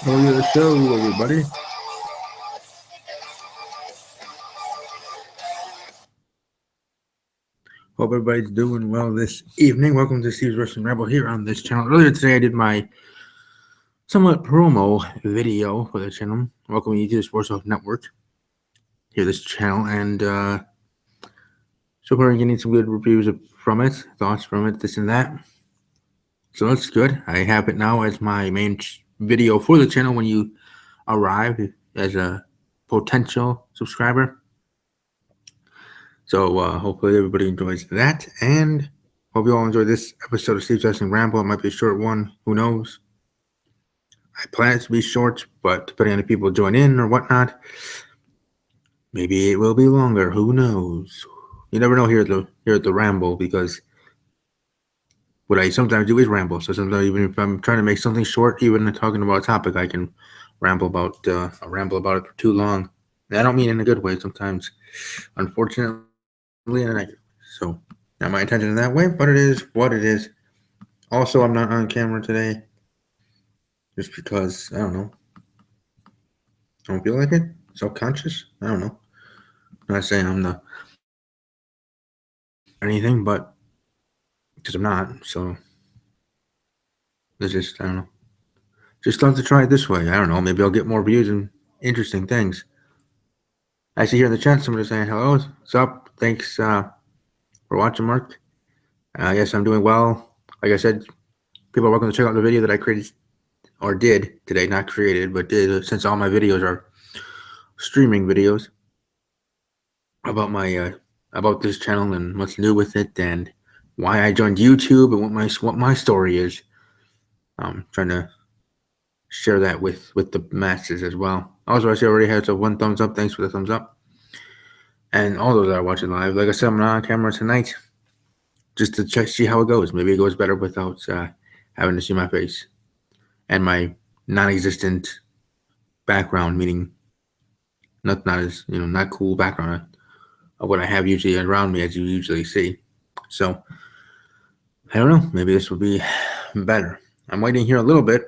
Welcome to the show, everybody. Hope everybody's doing well this evening. Welcome to Steve's Wrestling Ramble here on this channel. Earlier today, I did my somewhat promo video for the channel. Welcome you to the Sports Health Network here, this channel, and so far I'm getting some good reviews from it, thoughts from it, this and that. So that's good. I have it now as my main video for the channel when you arrive as a potential subscriber. So hopefully everybody enjoys that, and hope you all enjoyed this episode of Steve's Wrestling Ramble. It might be a short one, who knows? I plan it to be short, but depending on if people join in or whatnot, maybe it will be longer. Who knows? You never know here at the Ramble, because what I sometimes do is ramble. So sometimes even if I'm trying to make something short, even talking about a topic, I can ramble about it for too long. And I don't mean in a good way. Sometimes, unfortunately, in a negative. So not my intention in that way, but it is what it is. Also, I'm not on camera today, just because I don't know. I don't feel like it. Self-conscious. I don't know. I'm not saying I'm the anything, but because I'm not. So it's just I don't know. Just thought to try it this way. I don't know. Maybe I'll get more views and interesting things. I see here in the chat somebody saying hello. What's up? Thanks for watching, Mark. Yes, I'm doing well. Like I said, people are welcome to check out the video that I created or did today. Not created, but did, since all my videos are streaming videos about my about this channel and what's new with it and why I joined YouTube and what my story is. I'm trying to share that with the masses as well. Also, I see already has a 1 thumbs up. Thanks for the thumbs up. And all those that are watching live, like I said, I'm not on camera tonight, just to see how it goes. Maybe it goes better without having to see my face and my non-existent background, meaning not cool background of what I have usually around me, as you usually see. So I don't know. Maybe this will be better. I'm waiting here a little bit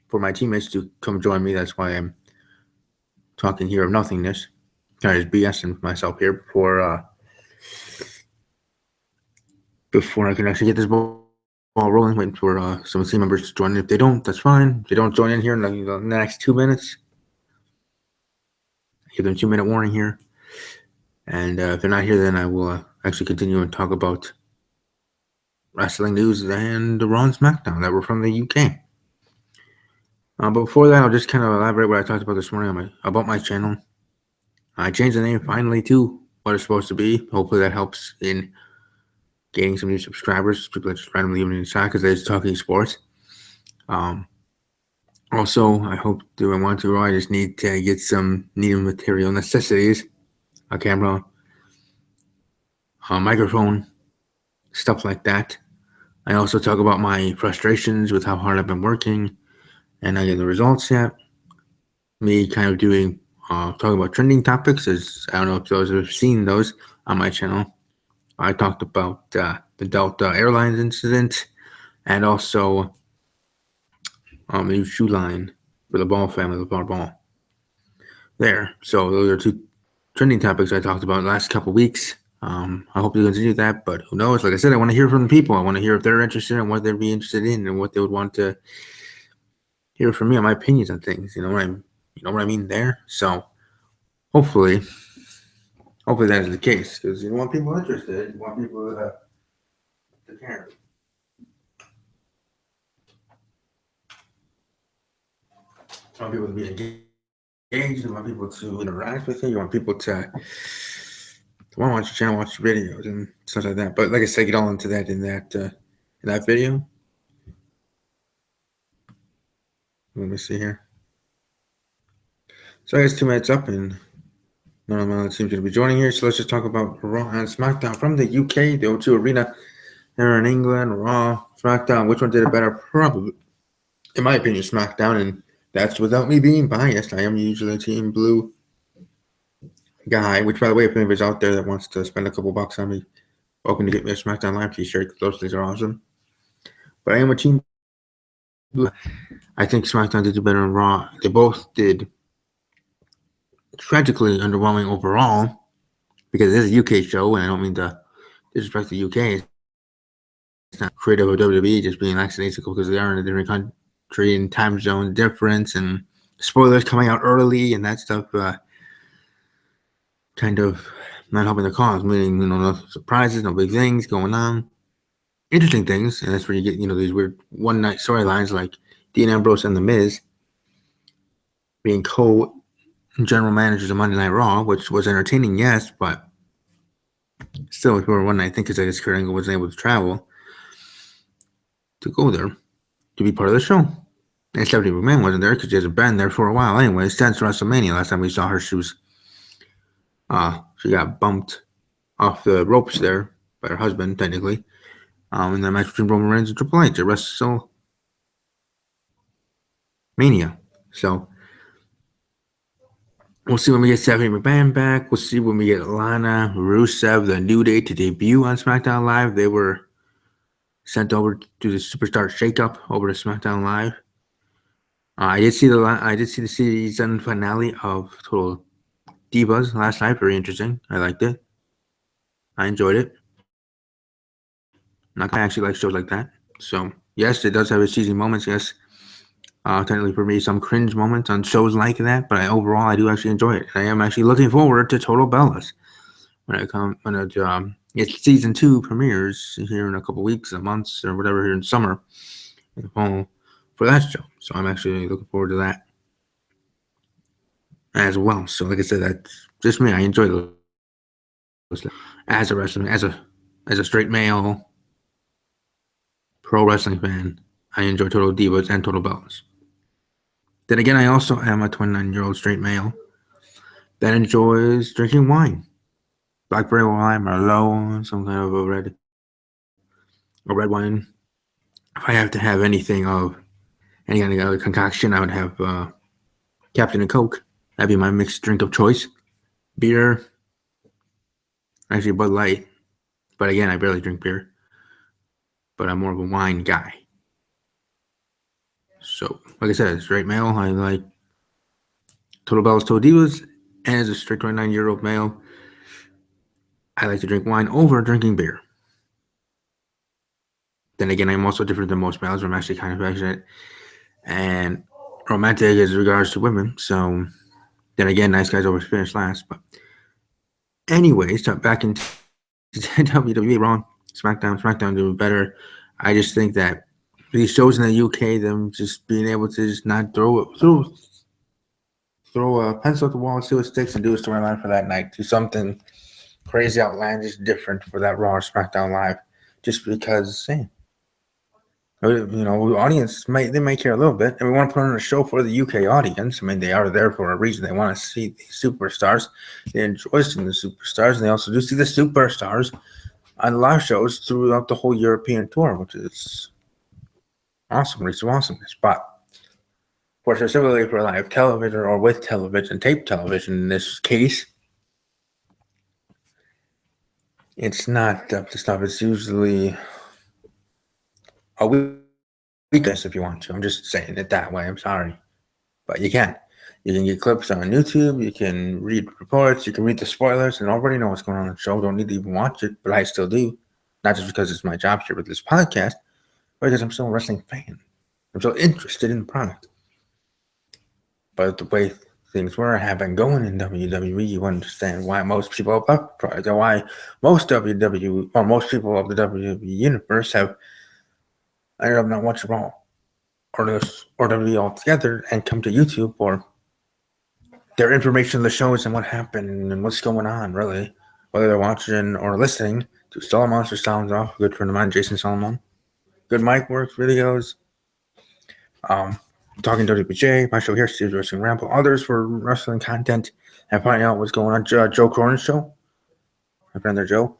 for my teammates to come join me. That's why I'm talking here of nothingness. I just BSing myself here before I can actually get this ball rolling. Waiting for some team members to join in. If they don't, that's fine. If they don't join in here in the next 2 minutes, give them 2-minute warning here. And if they're not here, then I will actually continue and talk about wrestling news and the Raw and SmackDown that were from the UK. But before that, I'll just kind of elaborate what I talked about this morning about my channel. I changed the name finally to what it's supposed to be. Hopefully that helps in gaining some new subscribers. People that just randomly leaving inside because they're just talking sports. Also, I hope do I want to. I just need to get some needed material necessities: a camera, a microphone, stuff like that. I also talk about my frustrations with how hard I've been working and not getting the results yet. Me kind of doing talking about trending topics. As I don't know if those have seen those on my channel. I talked about the Delta Airlines incident and also a new shoe line for the Ball family, the Ball. There. So those are 2 trending topics I talked about in the last couple of weeks. I hope to continue that, but who knows? Like I said, I want to hear from the people. I want to hear if they're interested in what they'd be interested in and what they would want to hear from me on my opinions on things. You know what I mean there? So hopefully that is the case, because you want people interested. You want people to care. You want people to be engaged. You want people to interact with you. You want people to want to watch your channel, watch your videos, and stuff like that. But like I said, get all into that in that video. Let me see here. So I guess 2 minutes up, and none of my other teams going to be joining here. So let's just talk about Raw and SmackDown from the UK, the O2 Arena. They're in England. Raw, SmackDown. Which one did it better? Probably, in my opinion, SmackDown, and that's without me being biased. I am usually a Team Blue guy, which, by the way, if anybody's out there that wants to spend a couple bucks on me, welcome to get me a SmackDown Live t-shirt, because those things are awesome. But I am a Team I think SmackDown did better than Raw. They both did tragically underwhelming overall because it is a UK show, and I don't mean to disrespect the UK. It's not creative of WWE just being lackadaisical because they are in a different country and time zone difference and spoilers coming out early and that stuff. Kind of not helping the cause, meaning no surprises, no big things going on, interesting things, and that's where you get these weird one night storylines like Dean Ambrose and The Miz being co-general managers of Monday Night Raw, which was entertaining, yes, but still for one night thing because I guess Kurt Angle wasn't able to travel to go there to be part of the show. And Stephanie McMahon wasn't there because she hasn't been there for a while anyway. Since WrestleMania, last time we saw her, she got bumped off the ropes there by her husband, technically, in the match between Roman Reigns and Triple H at WrestleMania. So we'll see when we get Stephanie McMahon back. We'll see when we get Lana, Rusev, the New Day to debut on SmackDown Live. They were sent over to the Superstar Shakeup over to SmackDown Live. I did see the season finale of Total Divas last night. Very interesting. I liked it. I enjoyed it. I actually like shows like that. So yes, it does have its cheesy moments. Yes, technically for me, some cringe moments on shows like that. But overall, I do actually enjoy it. I am actually looking forward to Total Bellas when its season 2 premieres here in a couple weeks, or months, or whatever here in summer, in the fall for that show. So I'm actually looking forward to that as well. So like I said, that's just me. I enjoy those as a wrestling as a straight male pro wrestling fan. I enjoy Total Divas and Total Bellas. Then again, I also am a 29-year-old straight male that enjoys drinking wine, blackberry wine, Merlot, some kind of a red wine. If I have to have anything of any kind of other concoction, I would have Captain and Coke. That'd be my mixed drink of choice. Beer, actually Bud Light, but again, I barely drink beer. But I'm more of a wine guy. So, like I said, straight male, I like Total Bellas, Total Divas, and as a straight 29-year-old male, I like to drink wine over drinking beer. Then again, I'm also different than most males. I'm actually kind of passionate and romantic as regards to women. So, then again, nice guys always finish last. But anyways, back into WWE, Raw, SmackDown doing better. I just think that these shows in the UK, them just being able to just not throw a pencil at the wall and see what sticks and do a storyline for that night. Do something crazy, outlandish, different for that Raw or SmackDown Live. Just because, hey, audience might care a little bit, and we want to put on a show for the UK audience. I mean, they are there for a reason. They want to see the superstars. They enjoy seeing the superstars, and they also do see the superstars on live shows throughout the whole European tour, which is awesome. Reach some awesomeness, but for specifically for live television or with television, tape television in this case, it's not up to stuff. It's usually a weakness if you want to. I'm just saying it that way. I'm sorry. But you can. You can get clips on YouTube. You can read reports. You can read the spoilers and already know what's going on in the show. Don't need to even watch it, but I still do. Not just because it's my job here with this podcast, but because I'm still a wrestling fan. I'm still interested in the product. But the way things have been going in WWE, you understand why most people why most WWE or most people of the WWE universe have ended up not watching Raw or WWE altogether and come to YouTube for their information of the shows and what happened and what's going on, really. Whether they're watching or listening to Solomon Sounds Off, a good friend of mine, Jason Solomon. Good mic works videos. Talking WPJ, my show here, Steve's Wrestling Ramble. Others for wrestling content and finding out what's going on. Joe Cronin's show. My friend there, Joe.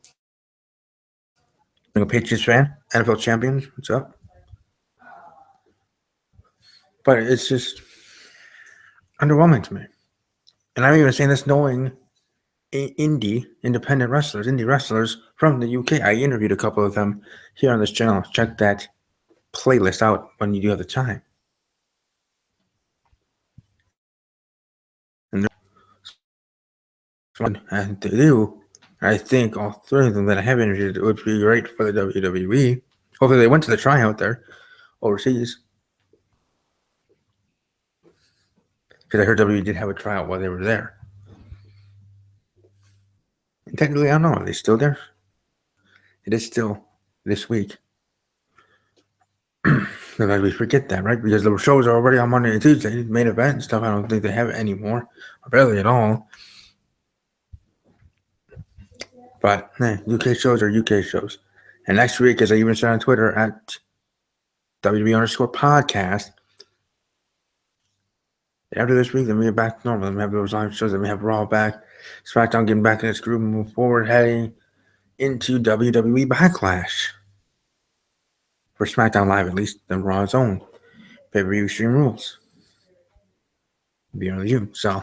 I'm a Patriots fan. NFL champions. What's up? But it's just underwhelming to me. And I'm even saying this knowing independent wrestlers, indie wrestlers from the UK. I interviewed a couple of them here on this channel. Check that playlist out when you do have the time. And to do, I think all three of them that I have interviewed would be great for the WWE. Hopefully, they went to the tryout there overseas. Because I heard WWE did have a tryout while they were there. And technically, I don't know. Are they still there? It is still this week. Sometimes we forget that, right? Because the shows are already on Monday and Tuesday, main event and stuff. I don't think they have it anymore, or barely at all. But UK shows are UK shows. And next week, as I even said on Twitter at WB_podcast, after this week, then we get back to normal. Then we have those live shows. Then we have Raw back, SmackDown getting back in its groove, moving forward, heading into WWE Backlash. For SmackDown Live, at least, then Raw's own pay-per-view Extreme Rules. Be on you. So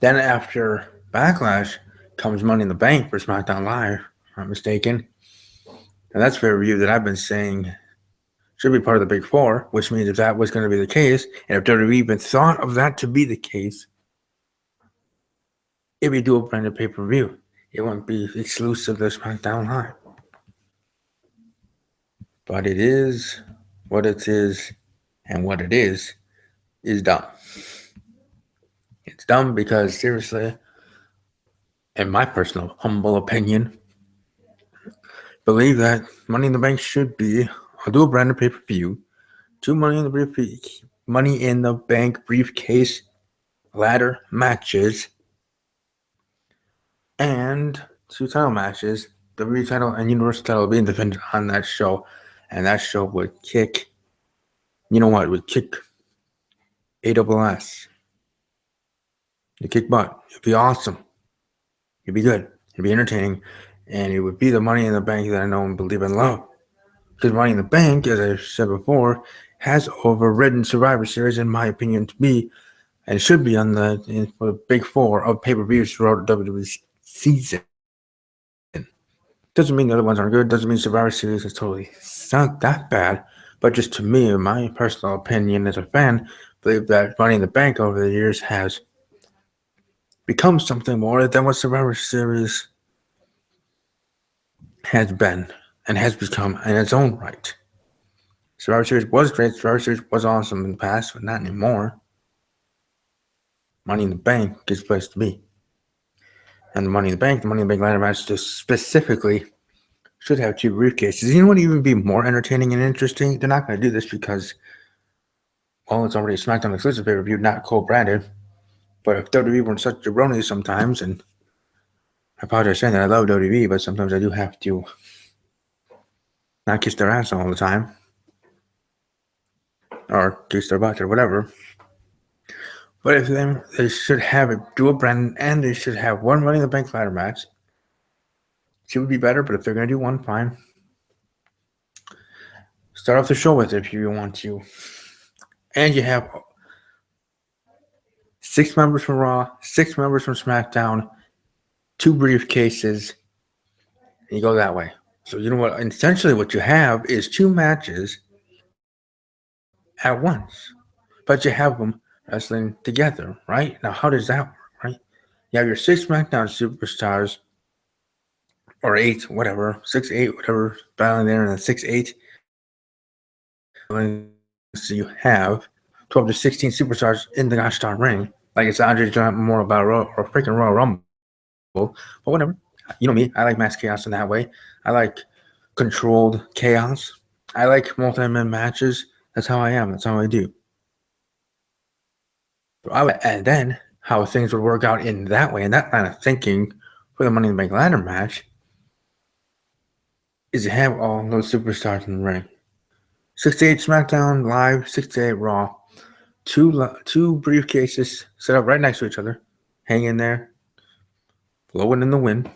then after Backlash comes Money in the Bank for SmackDown Live, if I'm not mistaken. And that's pay-per-view that I've been saying should be part of the Big Four, which means if that was going to be the case, and if WWE even thought of that to be the case, it'd be dual branded pay-per-view. It wouldn't be exclusive to SmackDown Live. But it is what it is, and what it is dumb. It's dumb because, seriously, in my personal humble opinion, believe that Money in the Bank should be a dual branded pay-per-view, 2 Money in the Bank briefcase ladder matches, and 2 title matches. The WWE title and Universal title being defended on that show, and that show would kick. You know what? It would kick ASS. It'd kick butt. It'd be awesome. It'd be good. It'd be entertaining, and it would be the Money in the Bank that I know and believe and love. Because Money in the Bank, as I said before, has overridden Survivor Series, in my opinion, to be and should be on for the Big Four of pay-per-views throughout the WWE season. Doesn't mean the other ones aren't good. Doesn't mean Survivor Series is totally not that bad. But just to me, in my personal opinion as a fan, I believe that Money in the Bank over the years has become something more than what Survivor Series has been and has become in its own right. Survivor Series was great. Survivor Series was awesome in the past, but not anymore. Money in the Bank is the place to be. And the Money in the Bank ladder match just specifically should have 2 briefcases. You know what would even be more entertaining and interesting? They're not going to do this because, well, it's already a SmackDown exclusive pay-per-view, not co-branded. But if WWE weren't such jabronis sometimes, and I apologize saying that I love WWE, but sometimes I do have to not kiss their ass all the time. Or kiss their butt or whatever. But if they should have a dual brand, and they should have 1 Money in the Bank ladder match. 2 would be better, but if they're going to do 1, fine. Start off the show with it if you want to. And you have 6 members from Raw, 6 members from SmackDown, 2 briefcases, and you go that way. So you know what? Essentially what you have is 2 matches at once. But you have them wrestling together, right? Now, how does that work, right? You have your 6 SmackDown superstars, or 8, whatever, 6, 8, whatever, battling there, and then 6, 8. So you have 12 to 16 superstars in the gosh darn ring. Like it's Andre Giant Memorial Battle Royal or freaking Royal Rumble. But whatever. You know me. I like mass chaos in that way. I like controlled chaos. I like multi-man matches. That's how I am. That's how I do. And then how things would work out in that way, and that line of thinking for the Money in the Bank ladder match is to have all those superstars in the ring. 6 to 8 SmackDown Live, 6 to 8 Raw. 2 briefcases set up right next to each other, hang in there, blowing in the wind.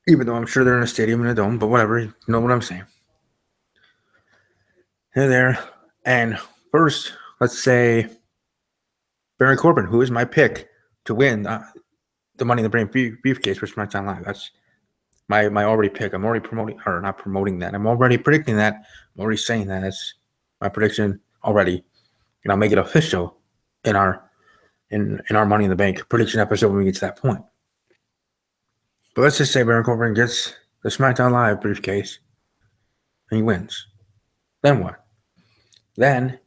Even though I'm sure they're in a stadium and a dome, but whatever, you know what I'm saying. They're there, and first, let's say Baron Corbin, who is my pick to win the Money in the Bank briefcase for SmackDown Live. my already pick. I'm already promoting, or not promoting that. I'm already predicting that. I'm already saying that. It's my prediction already, and I'll make it official in our Money in the Bank prediction episode when we get to that point. But let's just say Baron Corbin gets the SmackDown Live briefcase and he wins. Then what? Then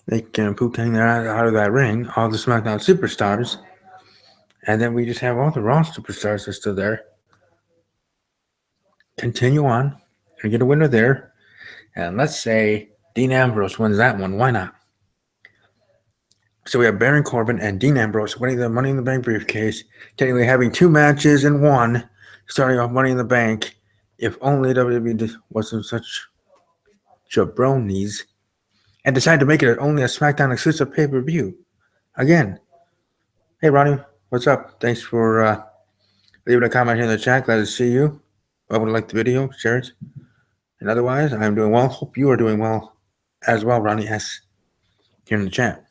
they can Poontang out of that ring, all the SmackDown superstars, and then we just have all the Raw superstars that are still there. Continue on and get a winner there. And let's say Dean Ambrose wins that one. Why not? So we have Baron Corbin and Dean Ambrose winning the Money in the Bank briefcase, technically having 2 matches in one, starting off Money in the Bank. If only WWE wasn't such jabronis and decided to make it only a SmackDown exclusive pay-per-view. Again, hey Ronnie, what's up? Thanks for leaving a comment here in the chat. Glad to see you. I would like the video, share it. And otherwise, I'm doing well. Hope you are doing well as well, Ronnie S. here in the chat.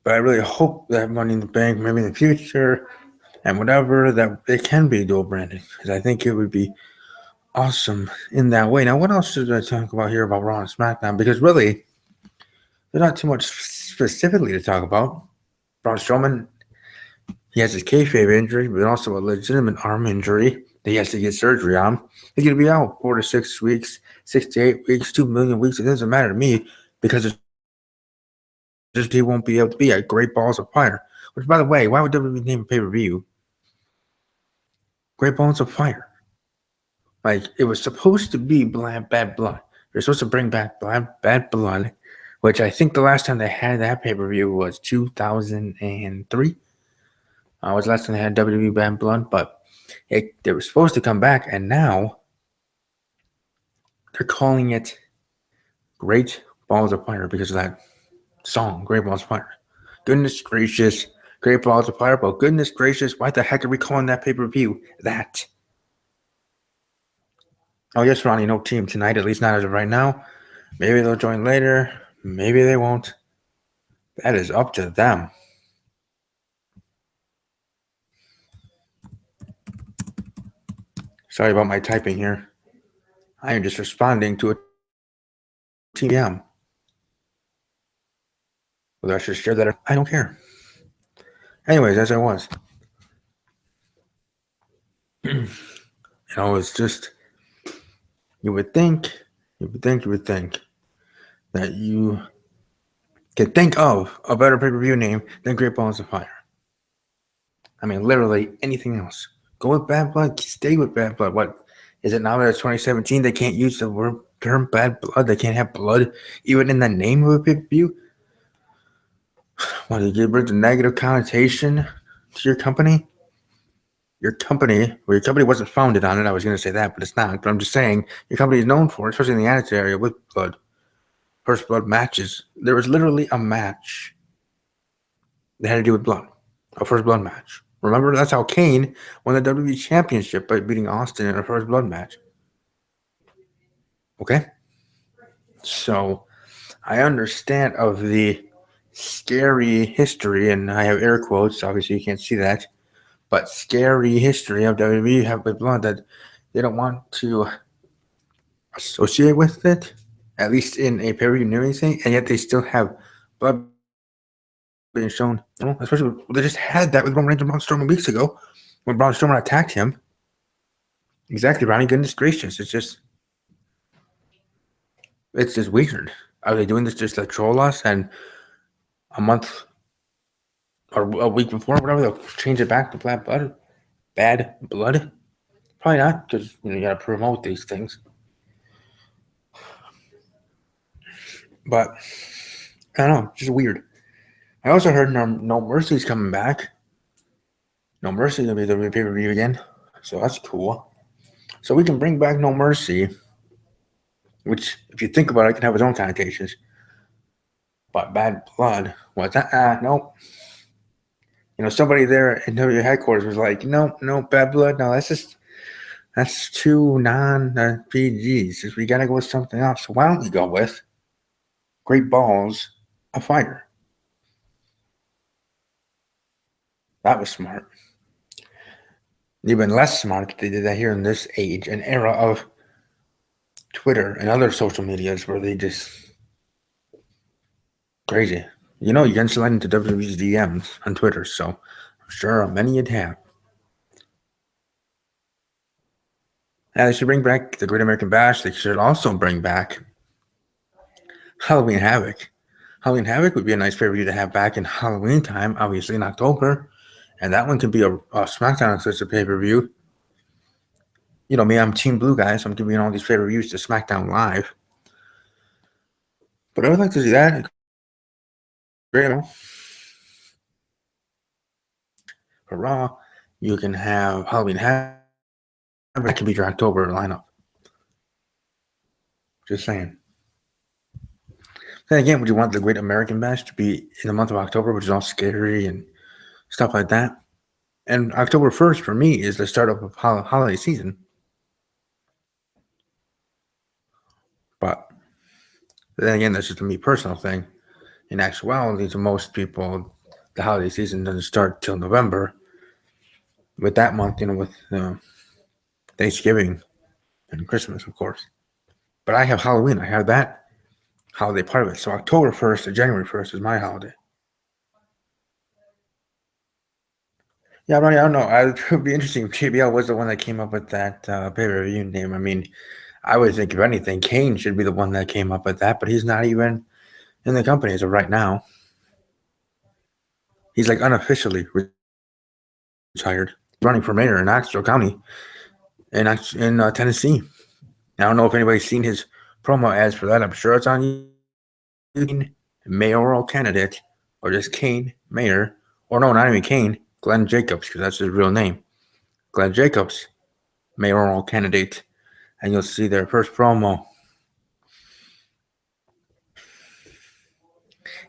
But I really hope that Money in the Bank, maybe in the future, and whatever, that it can be dual branding. Because I think it would be awesome in that way. Now, what else should I talk about here about Raw and SmackDown? Because really, there's not too much specifically to talk about. Braun Strowman, he has his kayfabe injury, but also a legitimate arm injury that he has to get surgery on. He's going to be out 4 to 6 weeks, 6 to 8 weeks, 2 million weeks. It doesn't matter to me because it's just he won't be able to be at Great Balls of Fire. Which, by the way, why would WWE name a pay-per-view Great Balls of Fire? Like, it was supposed to be Bad Blood. They're supposed to bring back Bad Blood, which I think the last time they had that pay-per-view was 2003. Was the last time they had WWE Bad Blood, but they were supposed to come back, and now they're calling it Great Balls of Fire because of that song, Great Balls of Fire. Goodness gracious, Great Balls of Fire, but goodness gracious, why the heck are we calling that pay-per-view that? Oh, yes, Ronnie, no team tonight, at least not as of right now. Maybe they'll join later. Maybe they won't. That is up to them. Sorry about my typing here. I am just responding to a TM. Whether I should share that or I don't care. Anyways, as I was. It's just, you would think that you could think of a better pay-per-view name than Great Balls of Fire. I mean, literally anything else. Go with Bad Blood. Stay with Bad Blood. What is it now that it's 2017? They can't use the term Bad Blood. They can't have blood even in the name of a pay-per-view. What, did you bring the negative connotation to your company? Your company wasn't founded on it. I was going to say that, but it's not. But I'm just saying, your company is known for, especially in the Attitude area, with blood. First blood matches. There was literally a match that had to do with blood. A first blood match. Remember, that's how Kane won the WWE Championship by beating Austin in a first blood match. Okay? So, I understand of the scary history, and I have air quotes, obviously you can't see that, but scary history of WWE have with blood that they don't want to associate with it, at least in a pay-per-view new thing, and yet they still have blood being shown. Especially they just had that with Roman Reigns and Braun Strowman weeks ago when Braun Strowman attacked him. Exactly, Ronnie. Goodness gracious, it's just weird. Are they doing this just to troll us? And a month or a week before, whatever, they'll change it back to Bad Blood. Probably not, because you got to promote these things. But I don't know, just weird. I also heard No Mercy's coming back. No Mercy's gonna be the pay-per-view again, so that's cool. So we can bring back No Mercy, which, if you think about it, can have its own connotations. But Bad Blood, what's that? Nope. Somebody there in WWE headquarters was like, no, Bad Blood, no, that's too non-PGs. We gotta go with something else. So why don't we go with Great Balls of Fire? That was smart. Even less smart they did that here in this age and era of Twitter and other social medias where they just crazy. You know, you can slide into WWE's DMs on Twitter, so I'm sure many you'd have. Now, they should bring back the Great American Bash. They should also bring back Halloween Havoc. Halloween Havoc would be a nice pay-per-view to have back in Halloween time, obviously in October. And that one could be a SmackDown exclusive pay-per-view. You know me, I'm Team Blue, guys. So I'm giving all these pay-per-views to SmackDown Live. But I would like to see that. Great. For Raw, you can have Halloween Havoc. That can be your October lineup. Just saying. Then again, would you want the Great American Bash to be in the month of October, which is all scary and stuff like that? And October 1st for me is the start of holiday season. But then again, that's just a me personal thing. In actuality, to most people, the holiday season doesn't start till November. With that month, with Thanksgiving and Christmas, of course. But I have Halloween. I have that holiday part of it. So October 1st to January 1st is my holiday. Yeah, Ronnie, I don't know. It would be interesting if JBL was the one that came up with that pay-per-view name. I mean, I would think, if anything, Kane should be the one that came up with that, but he's not even in the company as of right now. He's like unofficially retired, running for mayor in Knoxville County in Tennessee. I don't know if anybody's seen his promo ads for that. I'm sure it's on YouTube. Mayoral candidate, or just Kane, mayor, or no, not even Kane, Glenn Jacobs, because that's his real name. Glenn Jacobs, mayoral candidate, and you'll see their first promo.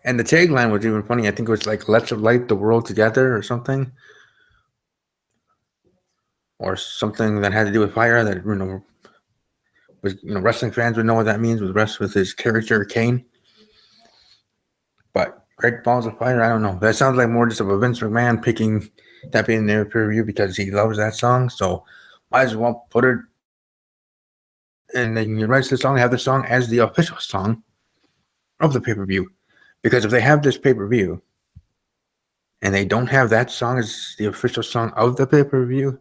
And the tagline was even funny. I think it was like, "Let's light the world together," or something. Or something that had to do with fire that, wrestling fans would know what that means with his character, Kane. But Great Balls of Fire, I don't know. That sounds like more just of a Vince McMahon picking that being their pay-per-view because he loves that song. So might as well put it, and then you write the song, have the song as the official song of the pay-per-view. Because if they have this pay-per-view and they don't have that song as the official song of the pay-per-view,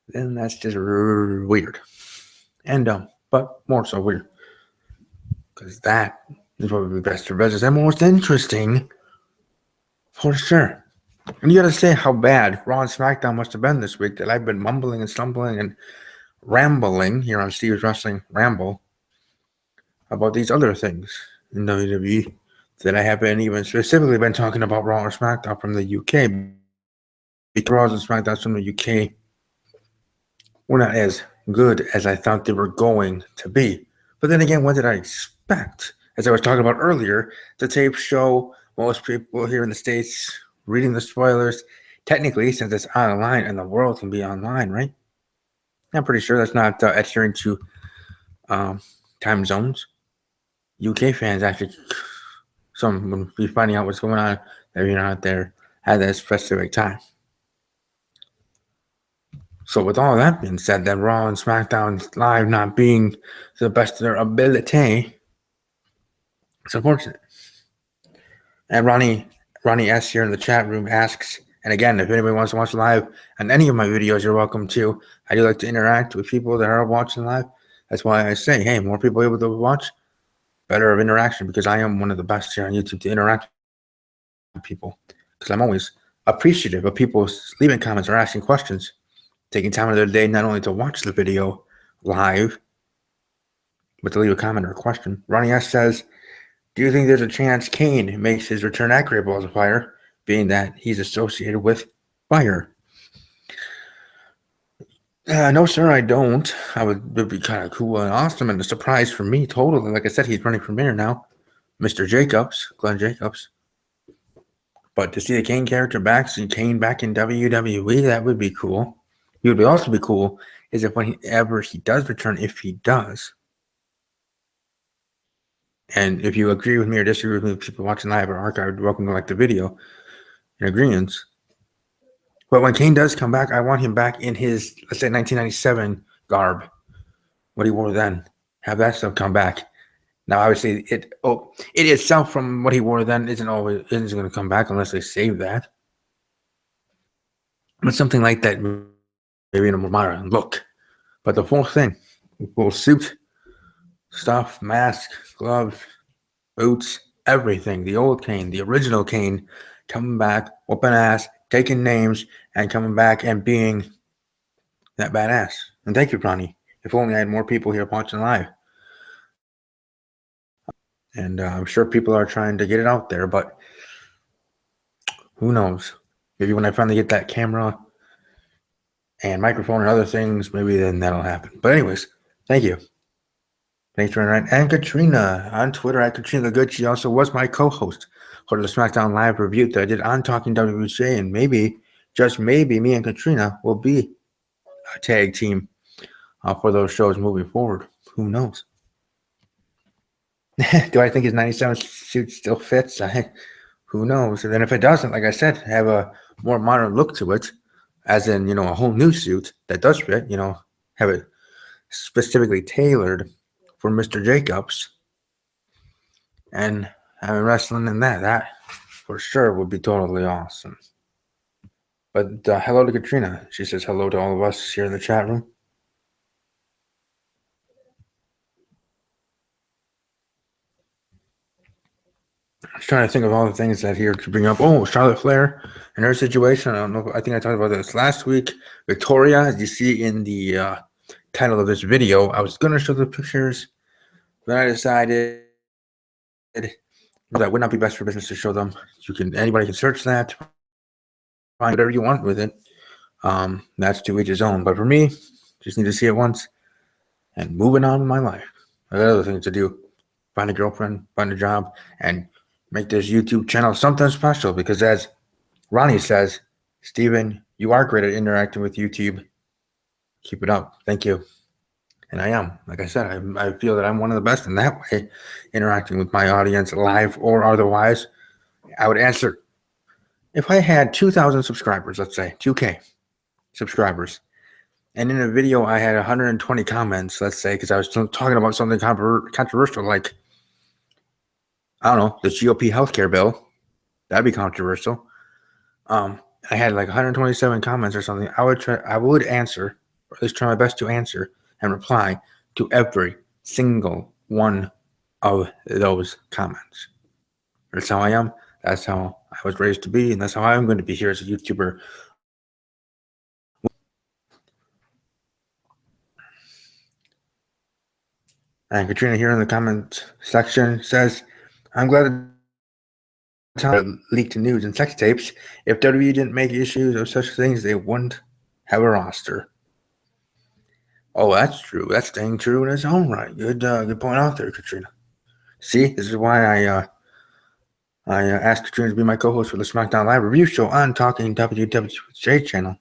then that's just weird and dumb, but more so weird. Because that is what would be best for business and most interesting, for sure. And you gotta say how bad Raw and SmackDown must have been this week that I've been mumbling and stumbling and rambling here on Steve's Wrestling Ramble about these other things in WWE that I haven't even specifically been talking about Raw or SmackDown from the UK. Because Raw and SmackDown from the UK were not as good as I thought they were going to be. But then again, what did I expect? As I was talking about earlier, the tapes show most people here in the States reading the spoilers. Technically, since it's online and the world can be online, right? I'm pretty sure that's not adhering to time zones. UK fans actually, some will be finding out what's going on if you're not there at that specific time. So with all that being said, that Raw and SmackDown Live not being to the best of their ability, it's unfortunate. And Ronnie S here in the chat room asks, and again, if anybody wants to watch live on any of my videos, you're welcome to. I do like to interact with people that are watching live. That's why I say, hey, more people able to watch, better of interaction, because I am one of the best here on YouTube to interact with people. Because I'm always appreciative of people leaving comments or asking questions, taking time out of their day not only to watch the video live, but to leave a comment or a question. Ronnie S says, do you think there's a chance Kane makes his return at Great Balls of Fire, being that he's associated with fire? No, sir, I don't. It'd be kind of cool and awesome and a surprise for me, totally. Like I said, he's running for mayor now, Mr. Jacobs, Glenn Jacobs. But to see the Kane character back, see Kane back in WWE, that would be cool. It would also be cool is if whenever he does return, if he does. And if you agree with me or disagree with me, people watching live or archived, welcome to like the video in agreement. But when Kane does come back, I want him back in his, let's say, 1997 garb, what he wore then. Have that stuff come back. Now, obviously, it itself from what he wore then isn't going to come back unless they save that. But something like that, maybe in a more modern look. But the full thing, full suit, stuff, mask, gloves, boots, everything. The old Kane, the original Kane, coming back, whooping ass, taking names, and coming back and being that badass. And thank you, Ronnie. If only I had more people here watching live. And I'm sure people are trying to get it out there, but who knows? Maybe when I finally get that camera and microphone and other things, maybe then that'll happen. But anyways, thank you. Thanks for that. And Katrina on Twitter at Katrina the Good. She also was my co-host for the SmackDown Live review that I did on Talking WWE, and maybe, just maybe, me and Katrina will be a tag team for those shows moving forward. Who knows? Do I think his 97 suit still fits? Who knows? And then if it doesn't, like I said, have a more modern look to it, as in, a whole new suit that does fit, have it specifically tailored for Mr. Jacobs. And having wrestling in that for sure would be totally awesome. But hello to Katrina. She says hello to all of us here in the chat room. I was trying to think of all the things that here to bring up. Oh, Charlotte Flair and her situation. I don't know. I think I talked about this last week. Victoria, as you see in the title of this video, I was going to show the pictures, but I decided that would not be best for business to show them. Anybody can search that, find whatever you want with it. That's to each his own. But for me, just need to see it once and moving on with my life. I got other things to do. Find a girlfriend, find a job, and make this YouTube channel something special, because as Ronnie says, Steven, you are great at interacting with YouTube. Keep it up. Thank you. And I am. Like I said, I feel that I'm one of the best in that way, interacting with my audience live or otherwise. I would answer, if I had 2,000 subscribers, let's say 2K subscribers, and in a video I had 120 comments, let's say, because I was talking about something controversial, like, I don't know, the GOP healthcare bill. That'd be controversial. I had like 127 comments or something. I would answer, or at least try my best to answer and reply to every single one of those comments. That's how I am. That's how I was raised to be, and that's how I'm going to be here as a YouTuber. And Katrina here in the comment section says, I'm glad the leaked news and sex tapes. If WWE didn't make issues of such things, they wouldn't have a roster. Oh, that's true. That's dang true in its own right. Good point out there, Katrina. See, this is why I asked Katrina to be my co-host for the SmackDown Live review show on Talking WWE channel,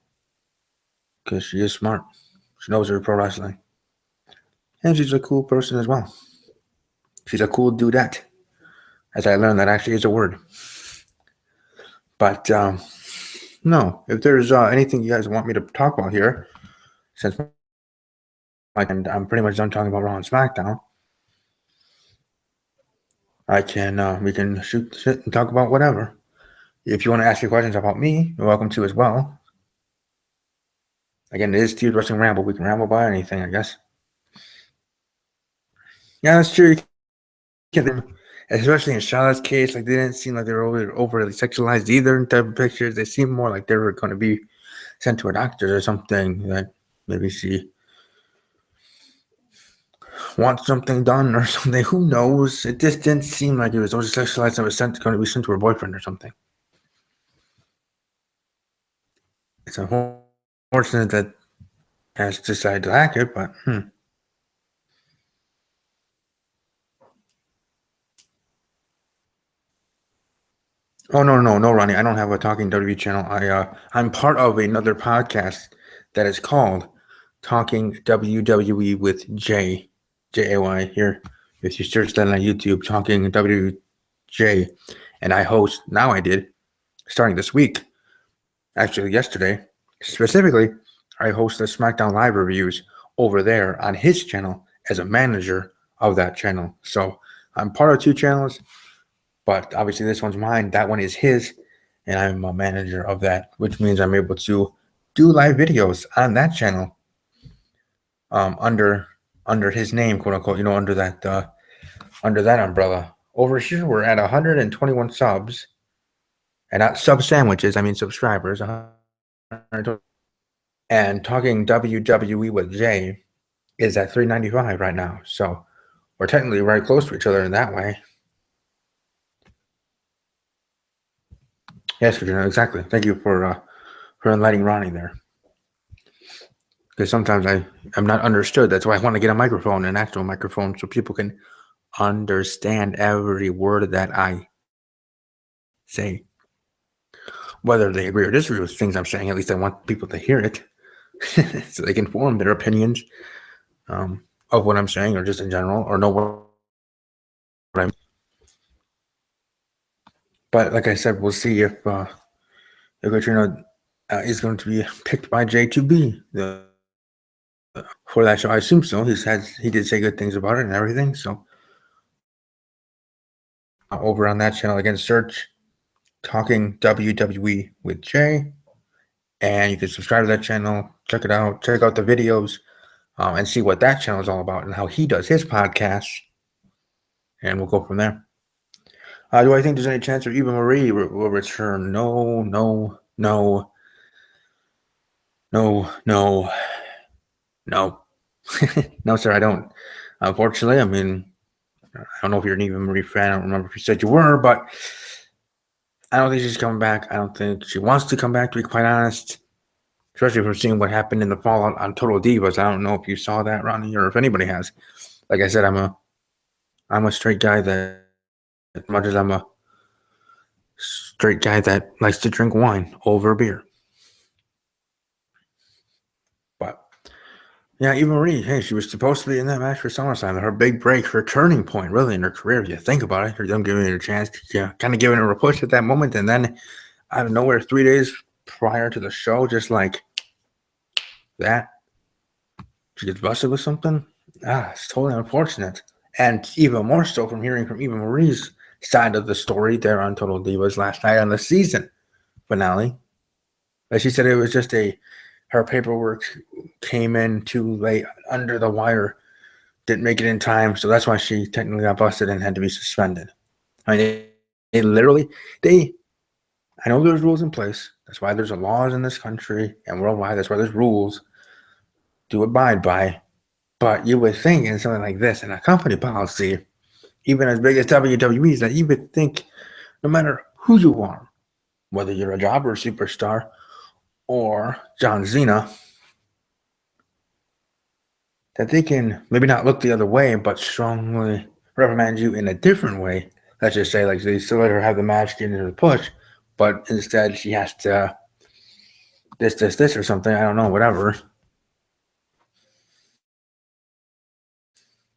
because she is smart. She knows her pro wrestling. And she's a cool person as well. She's a cool dudette, as I learned that actually is a word. But no, if there's anything you guys want me to talk about here, since I'm pretty much done talking about Raw and SmackDown, we can shoot and talk about whatever. If you want to ask me questions about me, you're welcome to as well. Again, it is Steve's Wrestling Ramble. We can ramble about anything, I guess. Yeah, that's true. Especially in Charlotte's case, like, they didn't seem like they were overly sexualized either in type of pictures. They seemed more like they were going to be sent to a doctor or something, that maybe she wants something done or something. Who knows? It just didn't seem like it was overly sexualized and was going to be sent to her boyfriend or something. It's unfortunate that has decided to hack it, but Oh, no, Ronnie. I don't have a Talking WWE channel. I'm part of another podcast that is called Talking WWE with Jay, Jay. Here, if you search that on YouTube, Talking WJ, and I host, now I did, starting this week, Actually, yesterday, specifically, I hosted SmackDown Live reviews over there on his channel as a manager of that channel. So I'm part of two channels, but obviously this one's mine. That one is his, and I'm a manager of that, which means I'm able to do live videos on that channel under his name, quote unquote. Under that umbrella. Over here, we're at 121 subs, and not sub sandwiches. I mean subscribers. And talking WWE with Jay is at 395 right now. So we're technically right close to each other in that way. Yes, Katrina, exactly. Thank you for enlightening Ronnie there. Because sometimes I'm not understood. That's why I want to get a microphone, an actual microphone, so people can understand every word that I say. Whether they agree or disagree with things I'm saying, at least I want people to hear it so they can form their opinions of what I'm saying, or just in general, or know what I'm. But like I said, we'll see if Katrina is going to be picked by J2B for that show. I assume so. He did say good things about it and everything. So over on that channel again, search Talking WWE with Jay, and you can subscribe to that channel. Check it out. Check out the videos and see what that channel is all about and how he does his podcast. And we'll go from there. Do I think there's any chance of Eva Marie will return? No, no, no, no, no, no. No, sir, I don't. Unfortunately, I mean, I don't know if you're an Eva Marie fan. I don't remember if you said you were, but I don't think she's coming back. I don't think she wants to come back, to be quite honest. Especially from seeing what happened in the fallout on Total Divas. I don't know if you saw that, Ronnie, or if anybody has. Like I said, I'm a straight guy that, as much as I'm a straight guy that likes to drink wine over beer. But yeah, Eva Marie, hey, she was supposed to be in that match for SummerSlam. Her big break, her turning point, really, in her career. If you think about it, them giving her a chance, kind of giving her a push at that moment, and then out of nowhere, 3 days prior to the show, just like that, she gets busted with something. It's totally unfortunate, and even more so from hearing from Eva Marie's side of the story there on Total Divas last night on the season finale. Like she said, it was just her paperwork came in too late, under the wire, didn't make it in time, so that's why she technically got busted and had to be suspended. I mean, they literally, I know there's rules in place. That's why there's laws in this country and worldwide. That's why there's rules to abide by. But you would think in something like this, in a company policy, even as big as WWE is, that you would think no matter who you are, whether you're a jobber, superstar, or John Cena, that they can maybe not look the other way, but strongly reprimand you in a different way. Let's just say, like, they still let her have the match, get into the push, but instead she has to this or something. I don't know, whatever.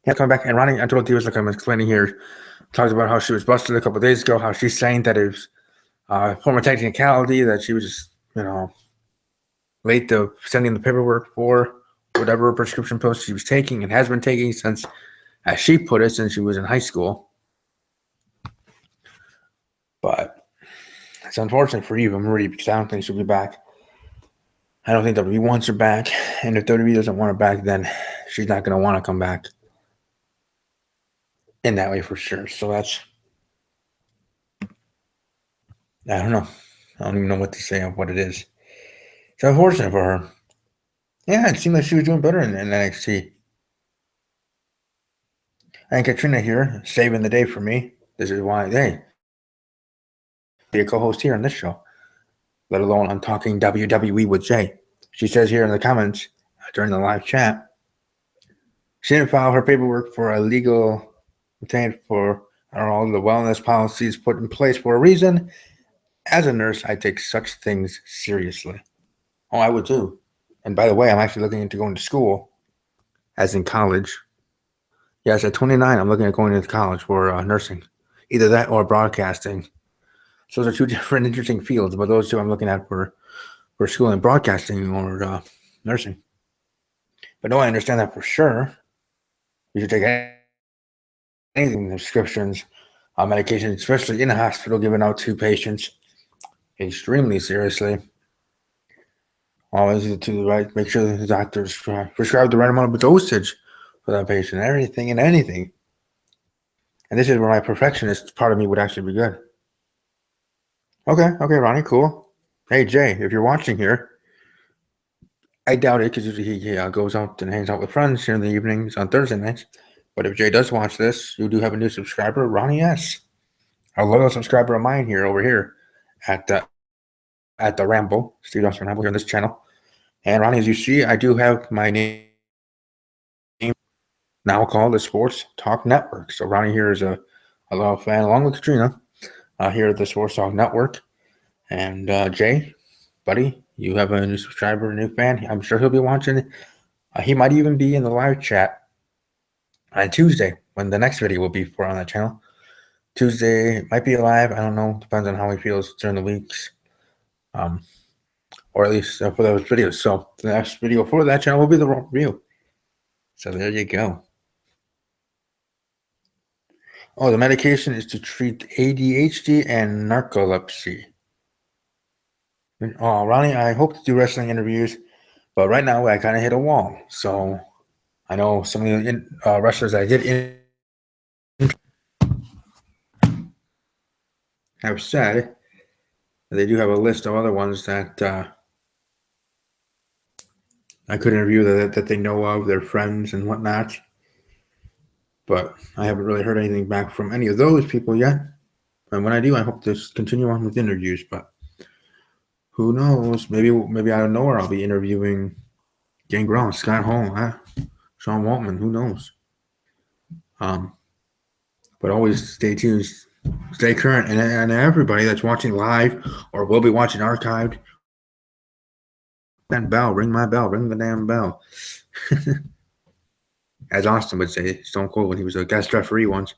Yeah, coming back, and Ronnie, I told you, like I'm explaining here, talked about how she was busted a couple of days ago, how she's saying that it was former technicality, that she was just, late to sending the paperwork for whatever prescription pills she was taking and has been taking since, as she put it, since she was in high school. But it's unfortunate for Eva Marie because I don't think she'll be back. I don't think WWE wants her back, and if WWE doesn't want her back, then she's not going to want to come back in that way for sure. So that's, I don't know. I don't even know what to say of what it is. It's unfortunate for her. Yeah, it seemed like she was doing better in NXT. And Katrina here, saving the day for me. This is why, hey, be a co-host here on this show, let alone I'm talking WWE with Jay. She says here in the comments during the live chat, she didn't file her paperwork for a legal obtained for all the wellness policies put in place for a reason. As a nurse, I take such things seriously. Oh, I would too. And by the way, I'm actually looking into going to school, as in college. Yes, at 29, I'm looking at going into college for nursing. Either that or broadcasting. So those are two different interesting fields, but those two I'm looking at for for school in broadcasting or nursing. But no, I understand that for sure. You should take anything, prescriptions, medications, especially in a hospital, given out to patients extremely seriously. Always to the right, make sure the doctors prescribe the right amount of dosage for that patient, everything and anything. And this is where my perfectionist part of me would actually be good. Okay, Ronnie, cool. Hey, Jay, if you're watching here, I doubt it because he goes out and hangs out with friends here in the evenings on Thursday nights. But if Jay does watch this, you do have a new subscriber, Ronnie S. A loyal subscriber of mine here over here at the Ramble, Steve Dawson Ramble here on this channel. And Ronnie, as you see, I do have my name now called the Sports Talk Network. So Ronnie here is a loyal fan, along with Katrina, here at the Sports Talk Network. And Jay, buddy, you have a new subscriber, a new fan. I'm sure he'll be watching. He might even be in the live chat on Tuesday when the next video will be for on that channel. Tuesday might be live. I don't know. Depends on how he feels during the weeks. Or at least for those videos. So the next video for that channel will be the review. So there you go. Oh, the medication is to treat ADHD and narcolepsy. Oh, Ronnie, I hope to do wrestling interviews, but right now I kind of hit a wall. So I know some of the wrestlers I did have said they do have a list of other ones that I could interview that they know of, their friends and whatnot. But I haven't really heard anything back from any of those people yet. And when I do, I hope to continue on with interviews. But who knows? Maybe out of nowhere I'll be interviewing Gangrel, Scott Hall, Sean Waltman. Who knows? But always stay tuned, stay current, and everybody that's watching live or will be watching archived, that bell, ring my bell, ring the damn bell. As Austin would say, Stone Cold when he was a guest referee once,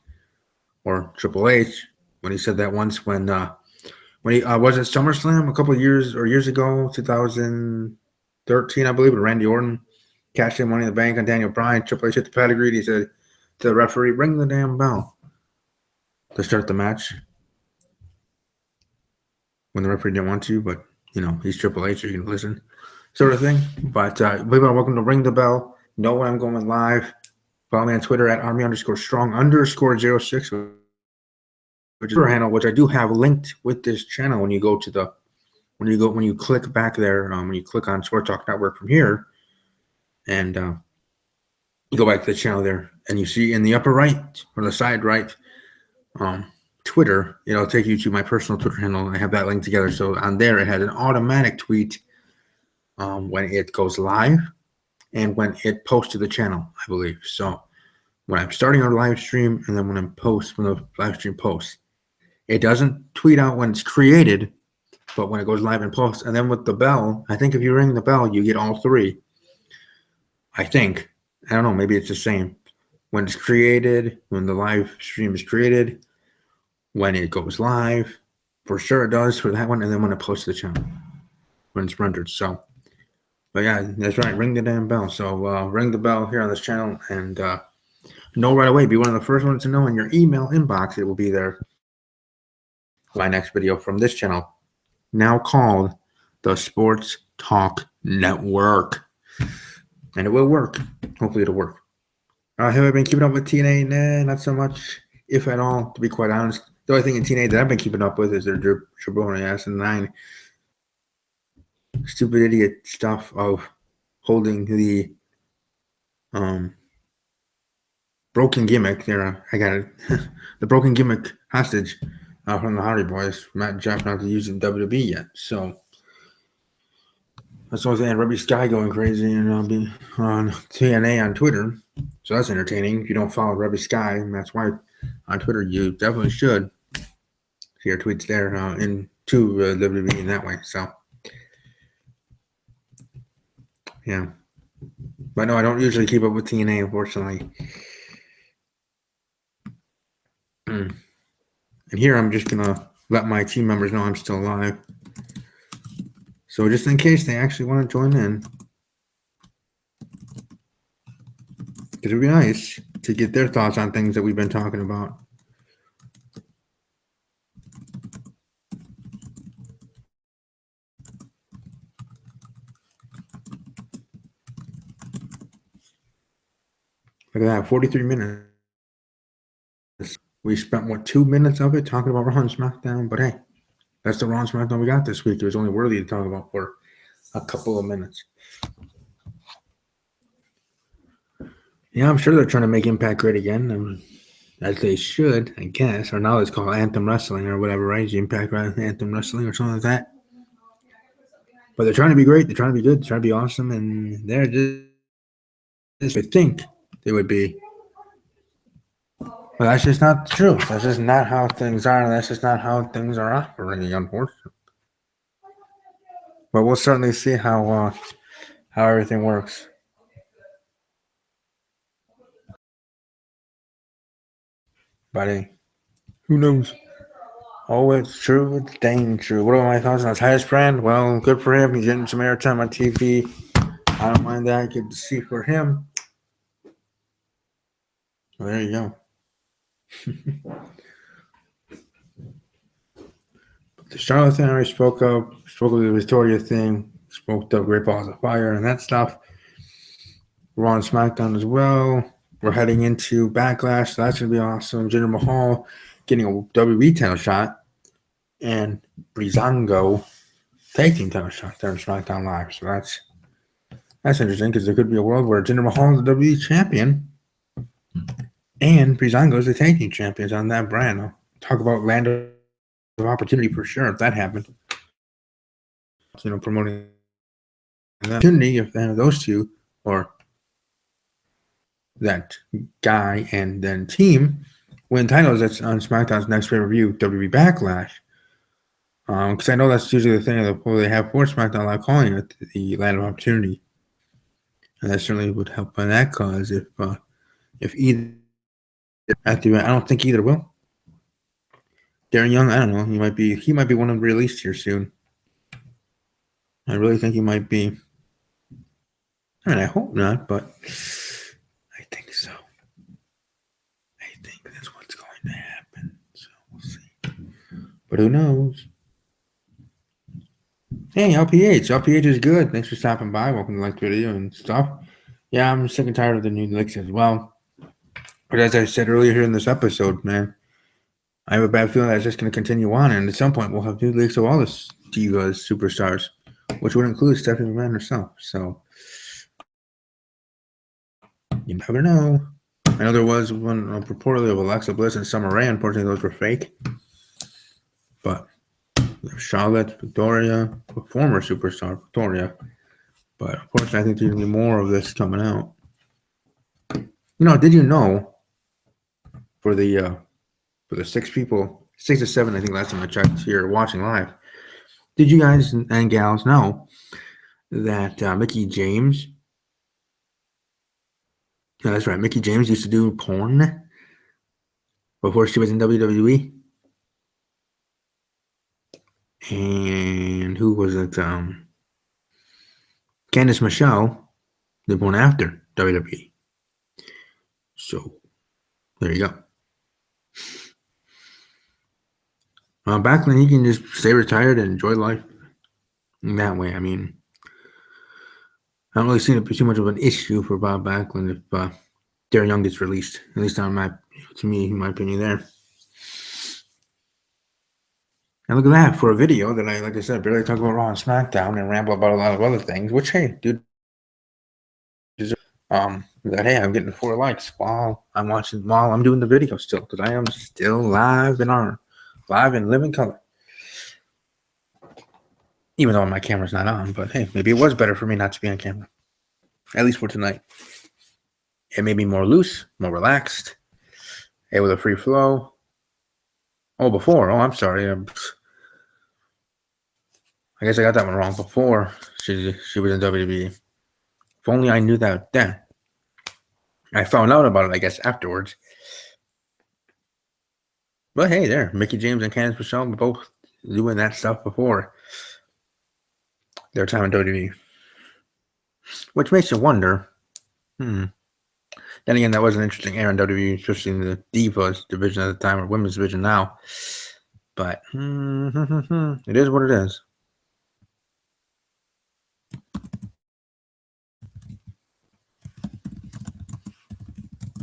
or Triple H when he said that once when he was at SummerSlam a couple of years ago, 2013, I believe, with Randy Orton cashed in Money in the Bank on Daniel Bryan. Triple H hit the pedigree. He said to the referee, "Ring the damn bell," to start the match. When the referee didn't want to, but he's Triple H, so you can listen, sort of thing. But people are welcome to ring the bell. Know when I'm going live. Follow me on Twitter at army_strong_06, which is our handle, which I do have linked with this channel. When you go to when you click back there, when you click on Sport Talk Network from here, and you go back to the channel there, and you see in the upper right or the side right, Twitter, it'll take you to my personal Twitter handle. I have that linked together. So on there, it has an automatic tweet when it goes live and when it posts to the channel, I believe. So when I'm starting our live stream and then when the live stream posts, it doesn't tweet out when it's created, but when it goes live and posts. And then with the bell, I think if you ring the bell, you get all three. I think. I don't know. Maybe it's the same. When it's created, when the live stream is created, when it goes live, for sure it does for that one, and then when it posts to the channel, when it's rendered. So, but yeah, that's right. Ring the damn bell. So ring the bell here on this channel and know right away. Be one of the first ones to know in your email inbox. It will be there. My next video from this channel, now called the Sports Talk Network, and it will work. Hopefully, it'll work. Have I been keeping up with TNA? Nah, not so much, if at all. To be quite honest, the only thing in TNA that I've been keeping up with is their jabroni ass and 9 stupid idiot stuff of holding the broken gimmick. I got it. The broken gimmick hostage from the Hardy Boys, Matt and Jeff, not to use in WWE yet. So that's the only thing. Ruby Sky going crazy, and I'll be on TNA on Twitter. So that's entertaining. If you don't follow Ruby Sky, that's why on Twitter, you definitely should. See our tweets there into WWE in that way. So yeah, but no, I don't usually keep up with TNA, unfortunately. And here I'm just gonna let my team members know I'm still alive. So just in case they actually want to join in, it would be nice to get their thoughts on things that we've been talking about. Look at that, 43 minutes. We spent, 2 minutes of it talking about Raw and SmackDown, but hey, that's the Raw and SmackDown we got this week. It was only worthy to talk about for a couple of minutes. Yeah, I'm sure they're trying to make Impact great again, as they should, I guess. Or now it's called Anthem Wrestling or whatever, right? Impact Anthem Wrestling or something like that. But they're trying to be great. They're trying to be good. They're trying to be awesome. And they're just I think they would be. But that's just not true. That's just not how things are. And that's just not how things are operating, unfortunately. But we'll certainly see how everything works. But hey, who knows? Oh, it's true. It's dang true. What are my thoughts on his highest brand? Well, good for him. He's getting some airtime on TV. I don't mind that. Good to see for him. Well, there you go. The Charlotte thing I already spoke of the Victoria thing, spoke of Great Balls of Fire and that stuff. Raw and SmackDown as well. We're heading into Backlash, so that's going to be awesome. Jinder Mahal getting a WWE title shot, and Breezango tag team title shot there in SmackDown Live. So that's interesting because there could be a world where Jinder Mahal is the WWE champion and Breezango is the tag team champions on that brand. I'll talk about land of opportunity for sure if that happened. Promoting that opportunity if they have those two, or that guy and then team win titles. That's on SmackDown's next pay-per-view, WWE Backlash. Because I know that's usually the thing that they have for SmackDown Live, calling it the land of opportunity, and that certainly would help on that cause if either at the event. I don't think either will. Darren Young, I don't know. He might be one of them released here soon. I really think he might be. I mean, I hope not, but I think so. I think that's what's going to happen. So we'll see. But who knows? Hey, LPH. LPH is good. Thanks for stopping by. Welcome to the video and stuff. Yeah, I'm sick and tired of the new licks as well. But as I said earlier here in this episode, man, I have a bad feeling that's just going to continue on. And at some point, we'll have new leaks of all the divas, superstars, which would include Stephanie McMahon herself. So you never know. I know there was one purportedly of Alexa Bliss and Summer Rae. Unfortunately, those were fake. But Charlotte, Victoria, a former superstar, Victoria. But unfortunately, I think there's going to be more of this coming out. Did you know for the 6 to 7, I think last time I checked here watching live, did you guys and gals know that Mickie James, yeah, that's right, Mickie James used to do porn before she was in WWE? And who was it? Candice Michelle did porn after WWE. So there you go. Back then, you can just stay retired and enjoy life in that way. I mean, I don't really see it too much of an issue for Bob Backlund if Darren Young gets released. At least in my opinion there. And look at that, for a video that like I said, barely talk about Raw and SmackDown and ramble about a lot of other things, which, hey, dude, that, hey, I'm getting 4 likes while I'm doing the video still, because I am still live in living color. Even though my camera's not on, but hey, maybe it was better for me not to be on camera. At least for tonight. It made me more loose, more relaxed, able to free flow. I'm sorry. I guess I got that one wrong. Before she was in WWE. If only I knew that then. I found out about it, I guess, afterwards. But hey, there, Mickie James and Candice Michelle were both doing that stuff before their time in WWE. Which makes you wonder. Then again, that was an interesting era in WWE, especially in the Divas division at the time, or women's division now. But it is what it is.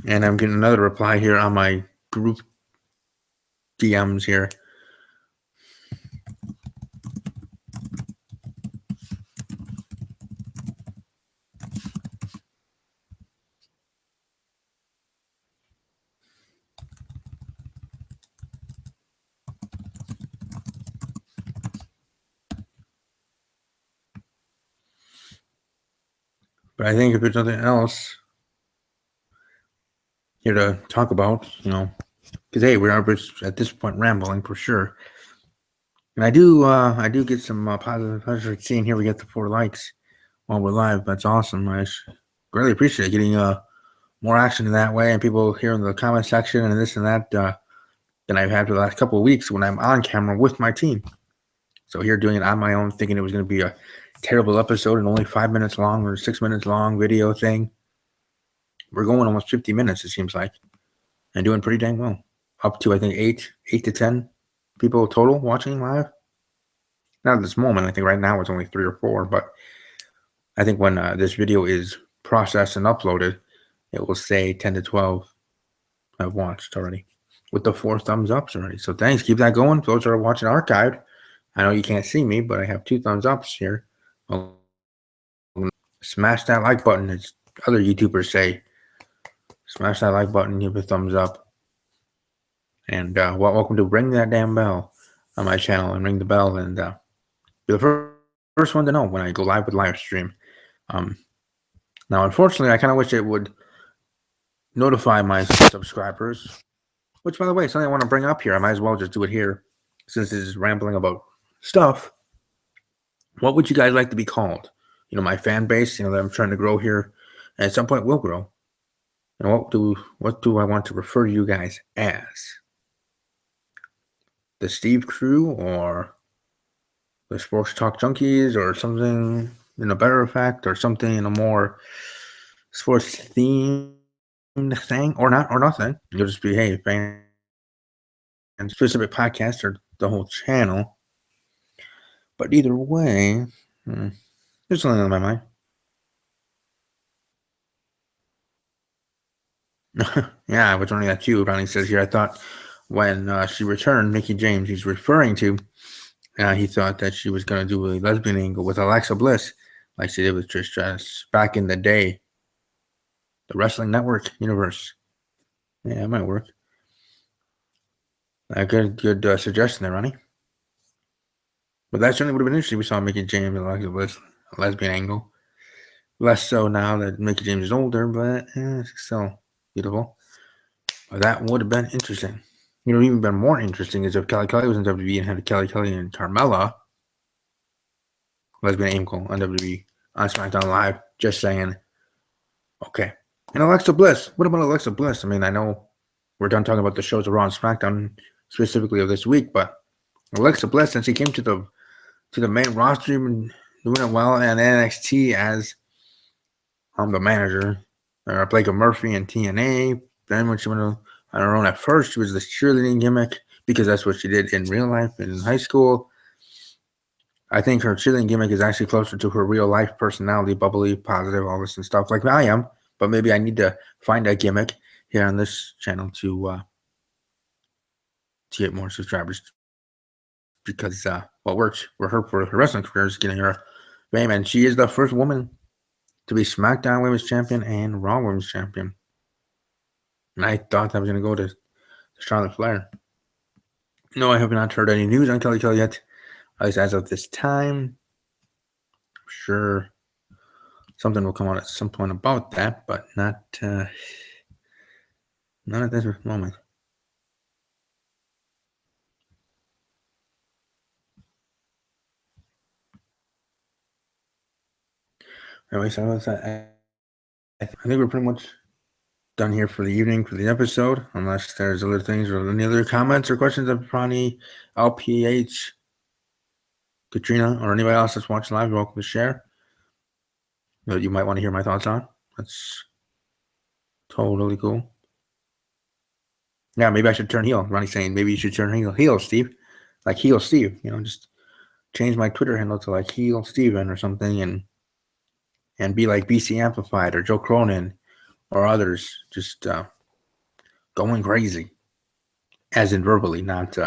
And I'm getting another reply here on my group DMs here. But I think if there's nothing else here to talk about, because hey, we're at this point rambling for sure. And I do get some positive pleasure seeing here we get the 4 likes while we're live. That's awesome. I really appreciate getting more action in that way, and people here in the comment section and this and that than I've had for the last couple of weeks when I'm on camera with my team. So here doing it on my own, thinking it was going to be a terrible episode and only 5 minutes long or 6 minutes long video thing. We're going almost 50 minutes, it seems like, and doing pretty dang well. Up to, I think, 8 to 10 people total watching live. Not at this moment. I think right now it's only 3 or 4, but I think when this video is processed and uploaded, it will say 10 to 12 have watched already with the 4 thumbs ups already. So thanks. Keep that going. Those are watching archived. I know you can't see me, but I have 2 thumbs ups here. Smash that like button, as other YouTubers say. Smash that like button, give a thumbs up. And welcome to Ring That Damn Bell on my channel, and ring the bell and be the first one to know when I go live with live stream. Now, unfortunately, I kind of wish it would notify my subscribers, which, by the way, is something I want to bring up here. I might as well just do it here since this is rambling about stuff. What would you guys like to be called? My fan base, that I'm trying to grow here, and at some point will grow. And what do I want to refer to you guys as? The Steve Crew or the Sports Talk Junkies or something in a better effect or something in a more sports themed thing or not or nothing. You'll just be, hey, fan specific podcast or the whole channel. But either way, there's something on my mind. Yeah, I was wondering that too. Ronnie says here, I thought when she returned, Mickey James, he's referring to, he thought that she was going to do a lesbian angle with Alexa Bliss, like she did with Trish Stratus back in the day. The Wrestling Network universe. Yeah, it might work. Good suggestion there, Ronnie. But that certainly would have been interesting. We saw Mickey James and Alexa Bliss, a lesbian angle. Less so now that Mickey James is older, but still beautiful. But that would have been interesting. Even been more interesting is if Kelly Kelly was in WWE and had Kelly Kelly and Carmella lesbian angle on WWE on SmackDown Live. Just saying. Okay. And Alexa Bliss. What about Alexa Bliss? I mean, I know we're done talking about the shows of Raw and SmackDown specifically of this week, but Alexa Bliss, since she came to the main roster and doing it well in NXT as the manager, Blake Murphy and TNA. Then when she went on her own at first, she was the cheerleading gimmick because that's what she did in real life and in high school. I think her cheerleading gimmick is actually closer to her real life personality, bubbly, positive, all this and stuff like I am. But maybe I need to find a gimmick here on this channel to get more subscribers because what works for her wrestling career is getting her fame, and she is the first woman to be SmackDown Women's Champion and Raw Women's Champion. And I thought that was going to go to Charlotte Flair. No, I have not heard any news on Kelly Kelly yet, at least as of this time. I'm sure something will come out at some point about that, but not at this moment. Anyway, so I think we're pretty much done here for the evening for the episode, unless there's other things or any other comments or questions of Ronnie LPH Katrina or anybody else that's watching live, you're welcome to share. That you might want to hear my thoughts on. That's totally cool. Yeah, maybe I should turn heel. Ronnie's saying maybe you should turn heel, Steve. Like heel Steve, just change my Twitter handle to like heel Steven or something and be like BC Amplified or Joe Cronin or others, just going crazy. As in verbally, not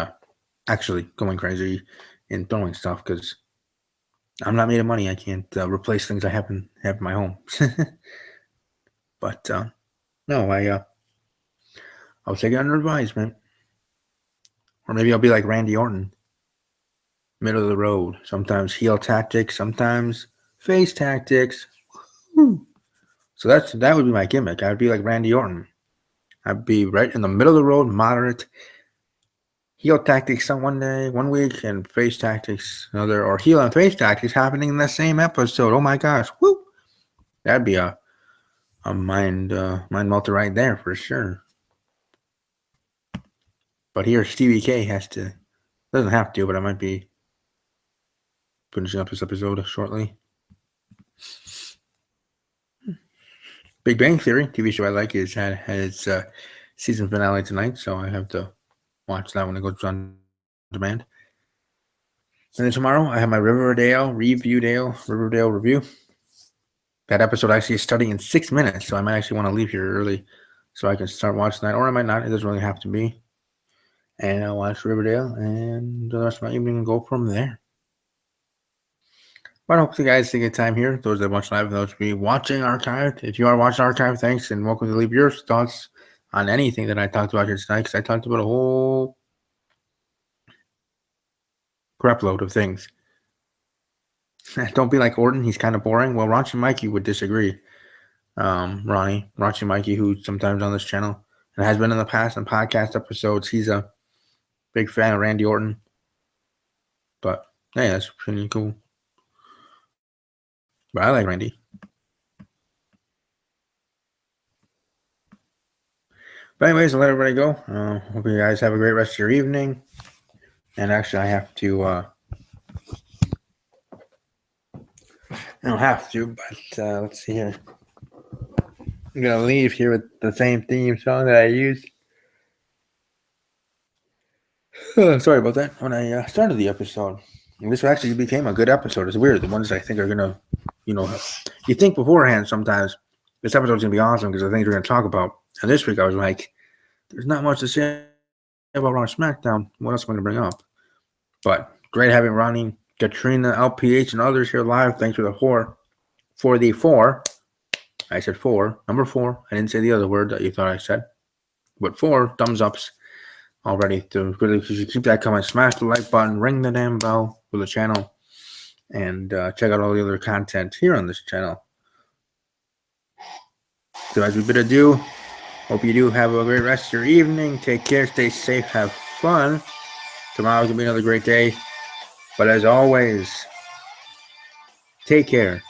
actually going crazy in throwing stuff, because I'm not made of money. I can't replace things I have in my home. But no, I'll take it under advisement. Or maybe I'll be like Randy Orton, middle of the road. Sometimes heel tactics, sometimes face tactics. So that would be my gimmick. I'd be like Randy Orton. I'd be right in the middle of the road, moderate. Heel tactics on one day, 1 week, and face tactics another, or heel and face tactics happening in the same episode. Oh my gosh, woo! That'd be a mind melter right there for sure. But here, Stevie K doesn't have to, but I might be finishing up this episode shortly. Big Bang Theory, TV show I like, had its season finale tonight, so I have to watch that when it goes on demand. And then tomorrow, I have my Riverdale review. That episode actually is starting in 6 minutes, so I might actually want to leave here early so I can start watching that, or I might not. It doesn't really have to be. And I'll watch Riverdale and the rest of my evening and go from there. But I hope you guys take a time here. Those that watch live, those be watching archived. If you are watching archived, thanks, and welcome to leave your thoughts on anything that I talked about here tonight, because I talked about a whole crap load of things. Don't be like Orton. He's kind of boring. Well, Raunchy Mikey would disagree. Raunchy Mikey, who's sometimes on this channel and has been in the past on podcast episodes, he's a big fan of Randy Orton. But, hey, that's pretty cool. But I like Randy. But anyways, I'll let everybody go. Hope you guys have a great rest of your evening. And actually, I have to... I don't have to, but let's see here. I'm going to leave here with the same theme song that I used. Sorry about that. When I started the episode. And this actually became a good episode. It's weird. The ones I think are going to, you think beforehand sometimes this episode's going to be awesome because the things we're going to talk about. And this week I was like, there's not much to say about Raw SmackDown. What else am I going to bring up? But great having Ronnie, Katrina, LPH, and others here live. Thanks for the four. I said 4. Number 4. I didn't say the other word that you thought I said. But 4 thumbs ups already. To really keep that coming. Smash the like button. Ring the damn bell for the channel. And check out all the other content here on this channel. So as we bid adieu, hope you do have a great rest of your evening. Take care. Stay safe. Have fun. Tomorrow's going to be another great day. But as always, take care.